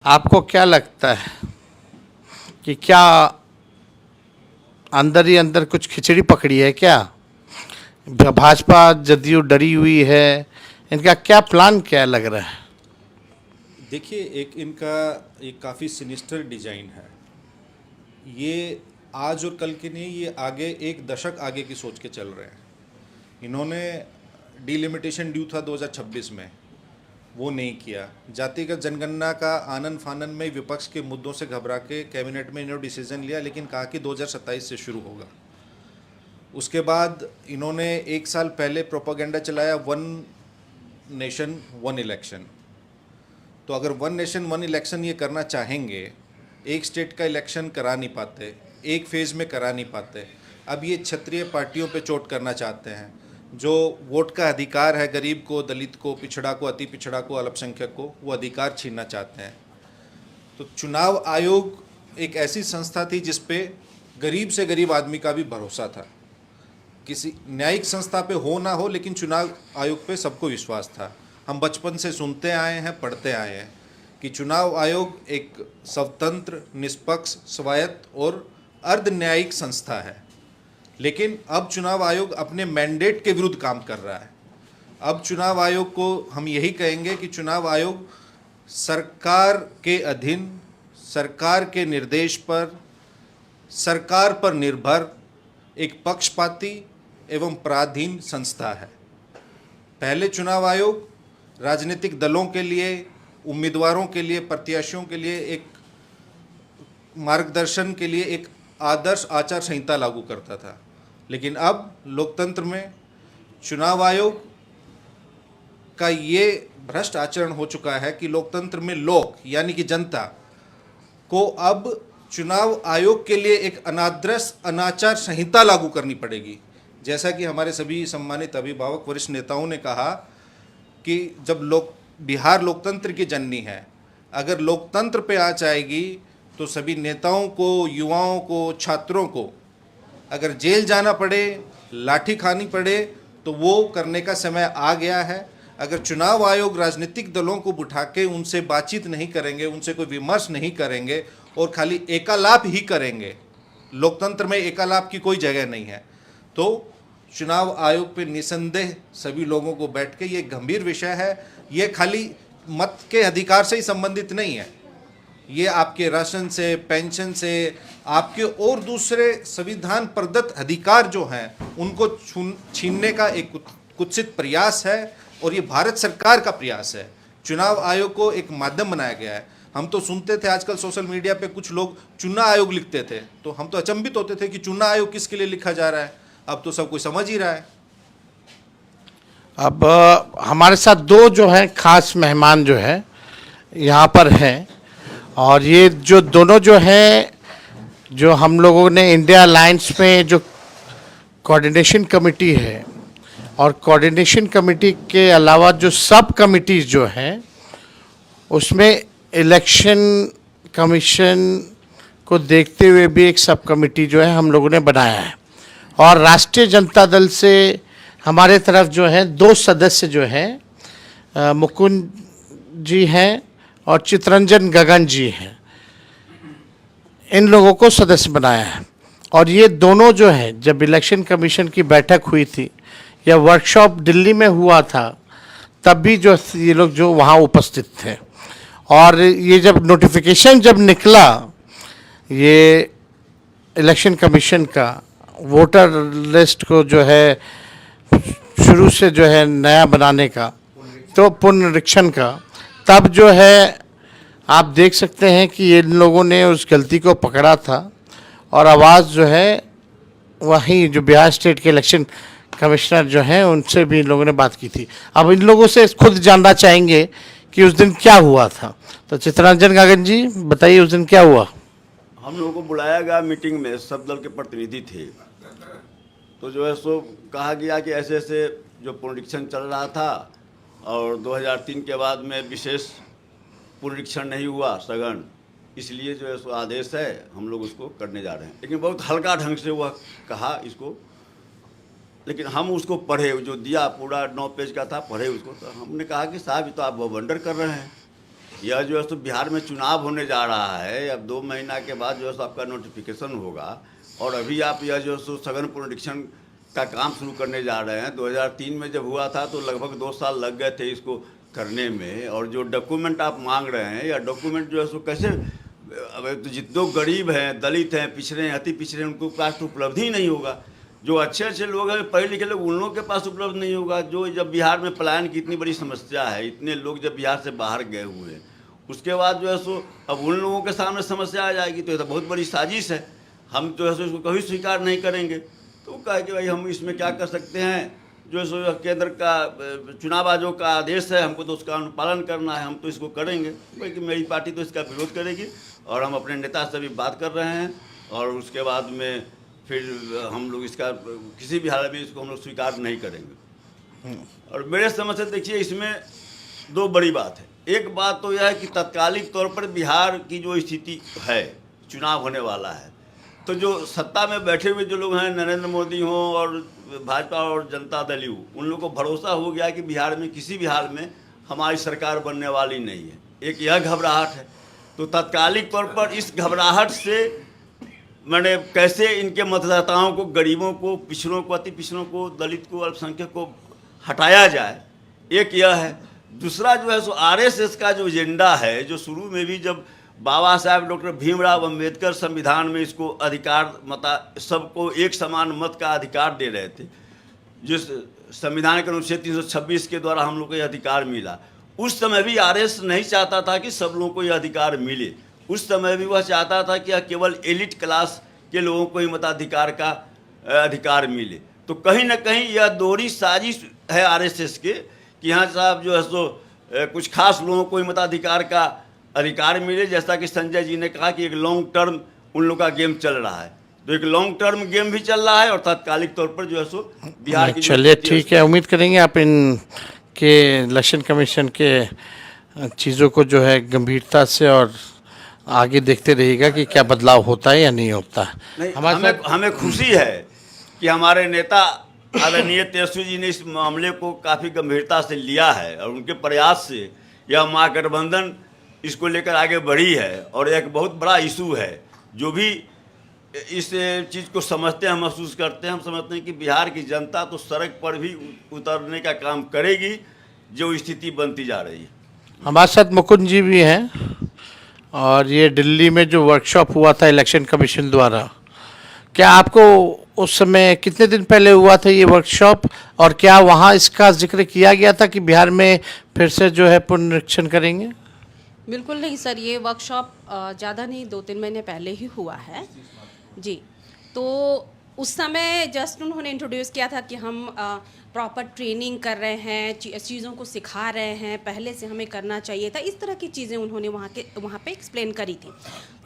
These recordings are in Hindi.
आपको क्या लगता है कि क्या अंदर ही अंदर कुछ खिचड़ी पकड़ी है क्या? भाजपा जदयू डरी हुई है, इनका क्या प्लान क्या लग रहा है? देखिए, एक इनका एक काफ़ी सिनिस्टर डिजाइन है। ये आज और कल के नहीं, ये आगे एक दशक आगे की सोच के चल रहे हैं। इन्होंने डिलिमिटेशन ड्यू था 2026 में, वो नहीं किया। जातिगत जनगणना का आनन फानन में विपक्ष के मुद्दों से घबरा के कैबिनेट में इन्होंने डिसीजन लिया, लेकिन कहा कि 2027 से शुरू होगा। उसके बाद इन्होंने एक साल पहले प्रोपागेंडा चलाया, वन नेशन वन इलेक्शन। तो अगर वन नेशन वन इलेक्शन ये करना चाहेंगे, एक स्टेट का इलेक्शन करा नहीं पाते, एक फेज़ में करा नहीं पाते। अब ये क्षत्रिय पार्टियों पे चोट करना चाहते हैं। जो वोट का अधिकार है गरीब को, दलित को, पिछड़ा को, अति पिछड़ा को, अल्पसंख्यक को, वो अधिकार छीनना चाहते हैं। तो चुनाव आयोग एक ऐसी संस्था थी जिस पे गरीब से गरीब आदमी का भी भरोसा था। किसी न्यायिक संस्था पे हो ना हो, लेकिन चुनाव आयोग पे सबको विश्वास था। हम बचपन से सुनते आए हैं, पढ़ते आए हैं कि चुनाव आयोग एक स्वतंत्र, निष्पक्ष, स्वायत्त और अर्ध न्यायिक संस्था है। लेकिन अब चुनाव आयोग अपने मैंडेट के विरुद्ध काम कर रहा है। अब चुनाव आयोग को हम यही कहेंगे कि चुनाव आयोग सरकार के अधीन, सरकार के निर्देश पर, सरकार पर निर्भर एक पक्षपाती एवं पराधीन संस्था है। पहले चुनाव आयोग राजनीतिक दलों के लिए, उम्मीदवारों के लिए, प्रत्याशियों के लिए एक मार्गदर्शन के लिए एक आदर्श आचार संहिता लागू करता था। लेकिन अब लोकतंत्र में चुनाव आयोग का ये भ्रष्ट आचरण हो चुका है कि लोकतंत्र में लोग यानी कि जनता को अब चुनाव आयोग के लिए एक अनाचार संहिता लागू करनी पड़ेगी। जैसा कि हमारे सभी सम्मानित अभिभावक, वरिष्ठ नेताओं ने कहा कि जब बिहार लोकतंत्र की जननी है, अगर लोकतंत्र पे आँच आएगी तो सभी नेताओं को, युवाओं को, छात्रों को अगर जेल जाना पड़े, लाठी खानी पड़े, तो वो करने का समय आ गया है। अगर चुनाव आयोग राजनीतिक दलों को बिठा के उनसे बातचीत नहीं करेंगे, उनसे कोई विमर्श नहीं करेंगे और खाली एकालाप ही करेंगे, लोकतंत्र में एकालाप की कोई जगह नहीं है। तो चुनाव आयोग पे निसंदेह सभी लोगों को बैठ के, ये गंभीर विषय है। ये खाली मत के अधिकार से ही संबंधित नहीं है, ये आपके राशन से, पेंशन से, आपके और दूसरे संविधान प्रदत्त अधिकार जो हैं उनको छीनने का एक कुत्सित प्रयास है और ये भारत सरकार का प्रयास है। चुनाव आयोग को एक माध्यम बनाया गया है। हम तो सुनते थे आजकल सोशल मीडिया पे कुछ लोग चुनाव आयोग लिखते थे, तो हम तो अचंभित होते थे कि चुनाव आयोग किसके लिए लिखा जा रहा है। अब तो सब कोई समझ ही रहा है। अब हमारे साथ दो जो हैं खास मेहमान जो है यहाँ पर हैं, और ये जो दोनों जो हैं, जो हम लोगों ने इंडिया अलायंस में जो कोऑर्डिनेशन कमेटी है, और कोऑर्डिनेशन कमेटी के अलावा जो सब कमिटीज़ जो हैं उसमें इलेक्शन कमीशन को देखते हुए भी एक सब कमेटी जो है हम लोगों ने बनाया है। और राष्ट्रीय जनता दल से हमारे तरफ जो है दो सदस्य जो हैं, मुकुंद जी हैं और चितरंजन गगन जी हैं, इन लोगों को सदस्य बनाया है। और ये दोनों जो हैं, जब इलेक्शन कमीशन की बैठक हुई थी या वर्कशॉप दिल्ली में हुआ था, तब भी जो ये लोग जो वहाँ उपस्थित थे। और ये जब नोटिफिकेशन जब निकला ये इलेक्शन कमीशन का, वोटर लिस्ट को जो है शुरू से जो है नया बनाने का, तो पुनरीक्षण का, तब जो है आप देख सकते हैं कि इन लोगों ने उस गलती को पकड़ा था और आवाज़ जो है वहीं जो बिहार स्टेट के इलेक्शन कमिश्नर जो हैं उनसे भी इन लोगों ने बात की थी। अब इन लोगों से खुद जानना चाहेंगे कि उस दिन क्या हुआ था। तो चितरंजन गगन जी बताइए, उस दिन क्या हुआ? हम लोगों को बुलाया गया मीटिंग में, सब दल के प्रतिनिधि थे। तो जो है सो कहा गया कि ऐसे ऐसे जो पुनरीक्षण चल रहा था और 2003 के बाद में विशेष पुनरीक्षण नहीं हुआ सघन, इसलिए जो है सो आदेश है, हम लोग उसको करने जा रहे हैं। लेकिन बहुत हल्का ढंग से वह कहा इसको, लेकिन हम उसको पढ़े, जो दिया पूरा 9 पेज का था, पढ़े उसको। तो हमने कहा कि साहब ये तो आप वंडर कर रहे हैं, यह जो है सो बिहार में चुनाव होने जा रहा है, अब 2 महीना के बाद जो है सो आपका नोटिफिकेशन होगा, और अभी आप यह जो है सो सघन पुनरीक्षण का काम शुरू करने जा रहे हैं। 2003 में जब हुआ था तो लगभग 2 साल लग गए थे इसको करने में, और जो डॉक्यूमेंट आप मांग रहे हैं, या डॉक्यूमेंट जो है सो कैसे, अब तो जितने गरीब हैं, दलित हैं, पिछड़े हैं, अति पिछड़े हैं, उनको पास तो उपलब्ध ही नहीं होगा। जो अच्छे अच्छे लोग हैं, पढ़े लिखे लोग, उन लोगों के पास उपलब्ध नहीं होगा। जो जब बिहार में पलायन की इतनी बड़ी समस्या है, इतने लोग जब बिहार से बाहर गए हुए हैं, उसके बाद जो है सो अब उन लोगों के सामने समस्या आ जाएगी, तो ये तो बहुत बड़ी साजिश है। हम जो है सो इसको कभी स्वीकार नहीं करेंगे। तो कहा कि भाई हम इसमें क्या कर सकते हैं, जो है सो केंद्र का चुनाव आयोग का आदेश है, हमको तो उसका अनुपालन करना है, हम तो इसको करेंगे। क्योंकि मेरी पार्टी तो इसका विरोध करेगी, और हम अपने नेता से भी बात कर रहे हैं, और उसके बाद में फिर हम लोग इसका किसी भी हालत में इसको हम लोग स्वीकार नहीं करेंगे। और मेरे समझ से देखिए, इसमें 2 बड़ी बात है। एक बात तो यह है कि तत्कालिक तौर पर बिहार की जो स्थिति है, चुनाव होने वाला है, तो जो सत्ता में बैठे हुए जो लोग हैं, नरेंद्र मोदी हों और भाजपा और जनता दल हो, उन लोगों को भरोसा हो गया कि बिहार में किसी भी हाल में हमारी सरकार बनने वाली नहीं है। एक यह घबराहट है। तो तत्कालिक तौर पर इस घबराहट से मैंने कैसे इनके मतदाताओं को, गरीबों को, पिछड़ों को, अति पिछड़ों को, दलित को, अल्पसंख्यक को हटाया जाए, एक यह है। दूसरा जो है सो आरएसएस का जो एजेंडा है, जो शुरू में भी जब बाबा साहब डॉक्टर भीमराव अंबेडकर संविधान में इसको अधिकार सबको एक समान मत का अधिकार दे रहे थे, जिस संविधान के अनुच्छेद 326 के द्वारा हम लोग को यह अधिकार मिला, उस समय भी आरएसएस नहीं चाहता था कि सब लोगों को यह अधिकार मिले। उस समय भी वह चाहता था कि यह केवल एलिट क्लास के लोगों को ही मताधिकार का अधिकार मिले। तो कहीं ना कहीं यह दोहरी साजिश है आरएसएस के, कि यहाँ साहब जो है सो कुछ खास लोगों को ही मताधिकार का अधिकार मिले। जैसा कि संजय जी ने कहा कि एक लॉन्ग टर्म उन लोगों का गेम चल रहा है, तो एक लॉन्ग टर्म गेम भी चल रहा है, और तात्कालिक तौर पर जो है सो बिहार की, चलिए ठीक है, उम्मीद करेंगे आप इन के इलेक्शन कमीशन के चीज़ों को जो है गंभीरता से और आगे देखते रहिएगा कि क्या बदलाव होता है या नहीं होता है। नहीं, हमें खुशी है कि हमारे नेता आदरणीय तेजस्वी जी ने इस मामले को काफ़ी गंभीरता से लिया है, और उनके प्रयास से यह महागठबंधन इसको लेकर आगे बढ़ी है, और एक बहुत बड़ा इशू है। जो भी इस चीज़ को समझते हैं, महसूस करते हैं, हम समझते हैं कि बिहार की जनता तो सड़क पर भी उतरने का काम करेगी, जो स्थिति बनती जा रही है। हमारे साथ मुकुंद जी भी हैं, और ये दिल्ली में जो वर्कशॉप हुआ था इलेक्शन कमीशन द्वारा, क्या आपको उस समय कितने दिन पहले हुआ था ये वर्कशॉप, और क्या वहाँ इसका जिक्र किया गया था कि बिहार में फिर से जो है पुनरीक्षण करेंगे? बिल्कुल नहीं सर, ये वर्कशॉप ज़्यादा नहीं 2-3 महीने पहले ही हुआ है जी। तो उस समय जस्ट उन्होंने इंट्रोड्यूस किया था कि हम प्रॉपर ट्रेनिंग कर रहे हैं, चीज़ों को सिखा रहे हैं, पहले से हमें करना चाहिए था, इस तरह की चीज़ें उन्होंने वहाँ पे एक्सप्लेन करी थी।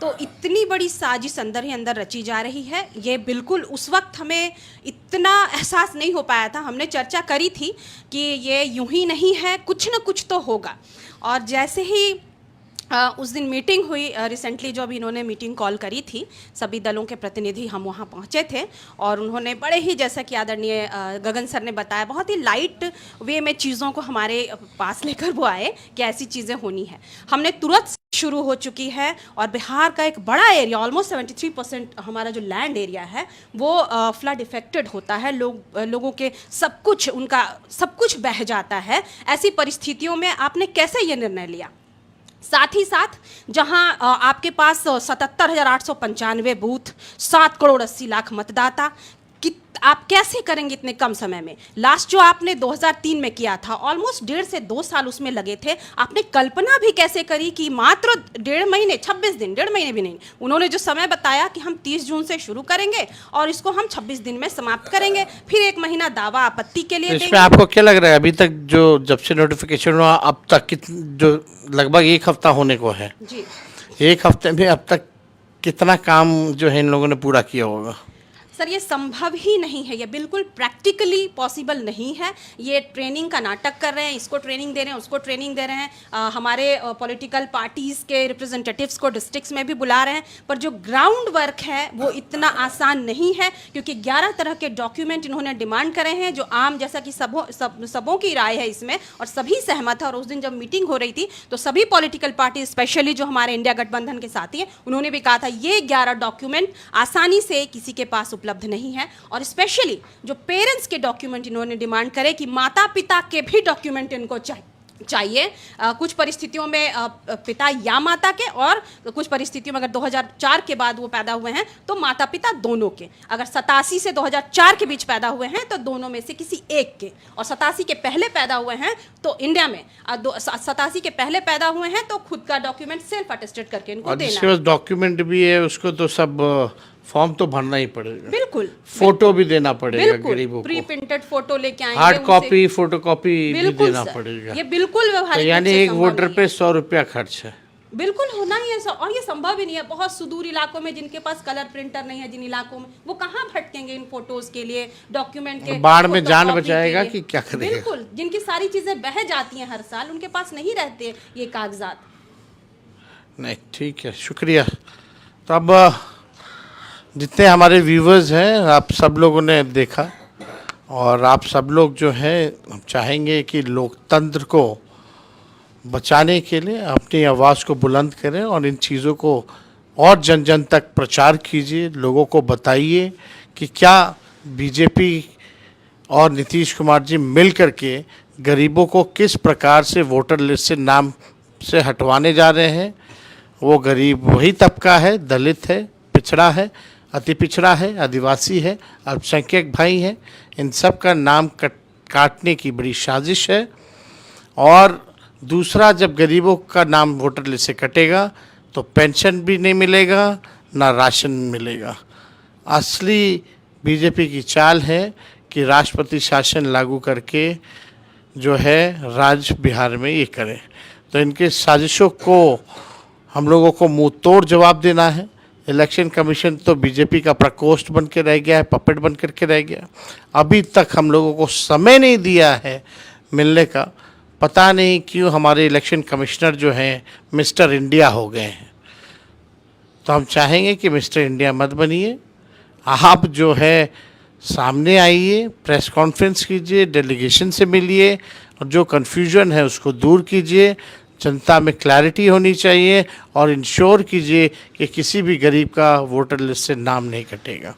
तो इतनी बड़ी साजिश अंदर ही अंदर रची जा रही है, ये बिल्कुल उस वक्त हमें इतना एहसास नहीं हो पाया था। हमने चर्चा करी थी कि ये यूं ही नहीं है, कुछ न कुछ तो होगा। और जैसे ही उस दिन मीटिंग हुई, रिसेंटली जो अभी इन्होंने मीटिंग कॉल करी थी, सभी दलों के प्रतिनिधि हम वहाँ पहुँचे थे, और उन्होंने बड़े ही, जैसा कि आदरणीय गगन सर ने बताया, बहुत ही लाइट वे में चीज़ों को हमारे पास लेकर वो आए कि ऐसी चीज़ें होनी है। हमने तुरंत शुरू हो चुकी है, और बिहार का एक बड़ा एरिया, ऑलमोस्ट 73% हमारा जो लैंड एरिया है वो फ्लड इफेक्टेड होता है। लोगों के सब कुछ बह जाता है। ऐसी परिस्थितियों में आपने कैसे ये निर्णय लिया? साथ ही साथ जहां आपके पास 77,895 बूथ, 7 करोड़ 80 लाख मतदाता, कि आप कैसे करेंगे इतने कम समय में? लास्ट जो आपने 2003 में किया था, ऑलमोस्ट 1.5 से 2 साल उसमें लगे थे। आपने कल्पना भी कैसे करी कि मात्र 1.5 महीने, 26 दिन, 1.5 महीने भी नहीं, उन्होंने जो समय बताया कि हम 30 जून से शुरू करेंगे और इसको हम 26 दिन में समाप्त करेंगे, फिर 1 महीना दावा आपत्ति के लिए इसमें आपको क्या लग रहा है अभी तक जो जब से नोटिफिकेशन हुआ अब तक जो लगभग 1 हफ्ता होने को है जी, 1 हफ्ते में अब तक कितना काम जो है इन लोगों ने पूरा किया होगा? सर ये संभव ही नहीं है, ये बिल्कुल प्रैक्टिकली पॉसिबल नहीं है। ये ट्रेनिंग का नाटक कर रहे हैं, इसको ट्रेनिंग दे रहे हैं, उसको ट्रेनिंग दे रहे हैं, हमारे पॉलिटिकल पार्टीज़ के रिप्रेजेंटेटिव्स को डिस्ट्रिक्ट्स में भी बुला रहे हैं, पर जो ग्राउंड वर्क है वो इतना आसान नहीं है, क्योंकि 11 तरह के डॉक्यूमेंट इन्होंने डिमांड करे हैं, जो आम जैसा कि सबों की राय है इसमें, और सभी सहमत है। और उस दिन जब मीटिंग हो रही थी तो सभी पॉलिटिकल पार्टी, स्पेशली जो हमारे इंडिया गठबंधन के साथी हैं, उन्होंने भी कहा था ये 11 डॉक्यूमेंट आसानी से किसी के पास उपलब्ध नहीं है। और स्पेशली जो पेरेंट्स के डॉक्यूमेंट इन्होंने डिमांड करे कि माता पिता के भी डॉक्यूमेंट इनको चाहिए। कुछ परिस्थितियों में पिता या माता के, और कुछ परिस्थितियों में अगर 2004 के बाद वो पैदा हुए हैं तो माता पिता दोनों के, अगर 87 से 2004 के बीच पैदा हुए हैं तो दोनों में से किसी एक के, और 87 के पहले पैदा हुए हैं तो इंडिया में 87 के पहले पैदा हुए हैं तो खुद का डॉक्यूमेंट सेल्फ अटेस्टेड करके इनको देना। जिसके पास डॉक्यूमेंट भी है उसको तो सब फॉर्म तो भरना ही पड़ेगा, बिल्कुल, फोटो भी देना पड़ेगा गरीबों प्री को, प्रिंटेड फोटो लेके आएंगे, हार्ड कॉपी फोटो कॉपी भी देना सर, पड़ेगा। ये बिल्कुल तो व्यवहारिक यानी एक वोटर पे 100 रुपया खर्च है, बिल्कुल होना ही है सर। और ये संभव ही नहीं है। बहुत सुदूर इलाकों में जिनके पास कलर प्रिंटर नहीं है, जिन इलाकों में, वो कहाँ भटकेंगे इन फोटोज के लिए, डॉक्यूमेंट के, बाढ़ में जान फोटोकॉपी बचाएगा के लिए। कि क्या करेगा? बिल्कुल, जिनकी सारी चीजें बह जाती हैं हर साल, उनके पास नहीं रहते ये कागजात। नहीं ठीक है, शुक्रिया। तो अब जितने हमारे व्यूवर्स हैं, आप सब लोगों ने देखा, और आप सब लोग जो हैं, हम चाहेंगे कि लोकतंत्र को बचाने के लिए अपनी आवाज़ को बुलंद करें और इन चीज़ों को और जन जन तक प्रचार कीजिए, लोगों को बताइए कि क्या बीजेपी और नीतीश कुमार जी मिल कर के गरीबों को किस प्रकार से वोटर लिस्ट से नाम से हटवाने जा रहे हैं। वो गरीब वही तबका है, दलित है, पिछड़ा है, अति पिछड़ा है, आदिवासी है, अल्पसंख्यक भाई हैं, इन सब का नाम काटने की बड़ी साजिश है। और दूसरा, जब गरीबों का नाम वोटर लिस्ट से कटेगा तो पेंशन भी नहीं मिलेगा, ना राशन मिलेगा। असली बीजेपी की चाल है कि राष्ट्रपति शासन लागू करके जो है राज बिहार में ये करें। तो इनके साजिशों को हम लोगों को मुंह तोड़ जवाब देना है। इलेक्शन कमीशन तो बीजेपी का प्रकोष्ठ बन के रह गया है, पपेट बन करके रह गया। अभी तक हम लोगों को समय नहीं दिया है मिलने का। पता नहीं क्यों हमारे इलेक्शन कमिश्नर जो हैं मिस्टर इंडिया हो गए हैं। तो हम चाहेंगे कि मिस्टर इंडिया मत बनिए, आप जो है सामने आइए, प्रेस कॉन्फ्रेंस कीजिए, डेलीगेशन से मिलिए, और जो कन्फ्यूजन है उसको दूर कीजिए। जनता में क्लैरिटी होनी चाहिए और इंश्योर कीजिए कि किसी भी गरीब का वोटर लिस्ट से नाम नहीं कटेगा।